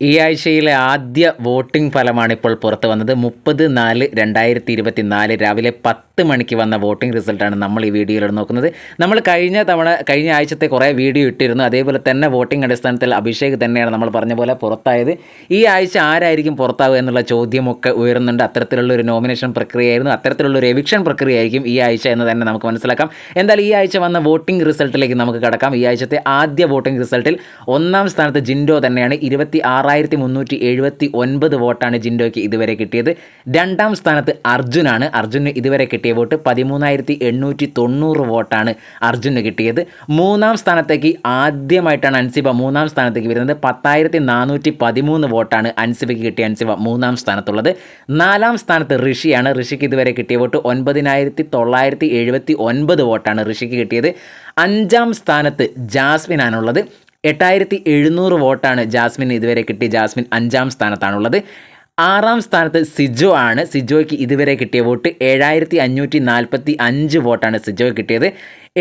ഈ ആഴ്ചയിലെ ആദ്യ വോട്ടിംഗ് ഫലമാണ് ഇപ്പോൾ പുറത്തു വന്നത്. 30/4/2024 രാവിലെ 10 മണിക്ക് വന്ന വോട്ടിംഗ് റിസൾട്ടാണ് നമ്മൾ ഈ വീഡിയോയിൽ നോക്കുന്നത്. നമ്മൾ കഴിഞ്ഞ ആഴ്ചത്തെ കുറേ വീഡിയോ ഇട്ടിരുന്നു. അതേപോലെ തന്നെ വോട്ടിംഗ് അടിസ്ഥാനത്തിൽ അഭിഷേക് തന്നെയാണ് നമ്മൾ പറഞ്ഞ പോലെ പുറത്തായത്. ഈ ആഴ്ച ആരായിരിക്കും പുറത്താവുക എന്നുള്ള ചോദ്യമൊക്കെ ഉയരുന്നുണ്ട്. അത്തരത്തിലുള്ള ഒരു നോമിനേഷൻ പ്രക്രിയയായിരുന്നു, അത്തരത്തിലുള്ള ഒരു എവിക്ഷൻ പ്രക്രിയയായിരിക്കും ഈ ആഴ്ച എന്ന് തന്നെ നമുക്ക് മനസ്സിലാക്കാം. എന്തായാലും ഈ ആഴ്ച വന്ന വോട്ടിംഗ് റിസൾട്ടിലേക്ക് നമുക്ക് കടക്കാം. ഈ ആഴ്ചത്തെ ആദ്യ വോട്ടിംഗ് റിസൾട്ടിൽ ഒന്നാം സ്ഥാനത്ത് ജിൻഡോ തന്നെയാണ്. 26,379 വോട്ടാണ് ജിൻഡോയ്ക്ക് ഇതുവരെ കിട്ടിയത്. രണ്ടാം സ്ഥാനത്ത് അർജുനാണ്. അർജുന് ഇതുവരെ കിട്ടിയ വോട്ട് 13,890 വോട്ടാണ് അർജുന് കിട്ടിയത്. മൂന്നാം സ്ഥാനത്തേക്ക് ആദ്യമായിട്ടാണ് അൻസിബ മൂന്നാം സ്ഥാനത്തേക്ക് വരുന്നത്. 10,413 വോട്ടാണ് അൻസിബയ്ക്ക് കിട്ടിയ അൻസിബ മൂന്നാം സ്ഥാനത്തുള്ളത്. നാലാം സ്ഥാനത്ത് ഋഷിയാണ്. ഋഷിക്ക് ഇതുവരെ കിട്ടിയ വോട്ട് 9,979 വോട്ടാണ് ഋഷിക്ക് കിട്ടിയത്. അഞ്ചാം സ്ഥാനത്ത് ജാസ്മിനാണുള്ളത്. 8,700 വോട്ടാണ് ജാസ്മിൻ ഇതുവരെ കിട്ടി. ജാസ്മിൻ അഞ്ചാം സ്ഥാനത്താണുള്ളത്. ആറാം സ്ഥാനത്ത് സിജോ ആണ്. സിജോയ്ക്ക് ഇതുവരെ കിട്ടിയ വോട്ട് 7,545 വോട്ടാണ് സിജോയ്ക്ക് കിട്ടിയത്.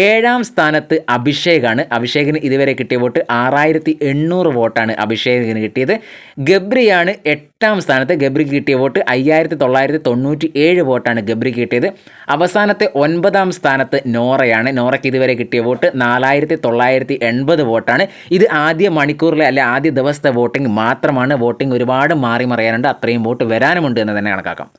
ഏഴാം സ്ഥാനത്ത് അഭിഷേകാണ്. അഭിഷേകിന് ഇതുവരെ കിട്ടിയ വോട്ട് 6,800 വോട്ടാണ് അഭിഷേകിന് കിട്ടിയത്. ഗബ്രിയാണ് എട്ടാം സ്ഥാനത്ത്. ഗബ്രിക്ക് കിട്ടിയ വോട്ട് 5,997 വോട്ടാണ് ഗബ്രിക്ക് കിട്ടിയത്. അവസാനത്തെ 9ാം സ്ഥാനത്ത് നോറയാണ്. നോറയ്ക്ക് ഇതുവരെ കിട്ടിയ വോട്ട് 4,980 വോട്ടാണ്. ഇത് ആദ്യ മണിക്കൂറിലെ ആദ്യ ദിവസത്തെ വോട്ടിംഗ് മാത്രമാണ്. വോട്ടിംഗ് ഒരുപാട് മാറി മറിയാനുണ്ട്, അത്രയും വോട്ട് വരാനുമുണ്ട് എന്ന് തന്നെ കണക്കാക്കാം.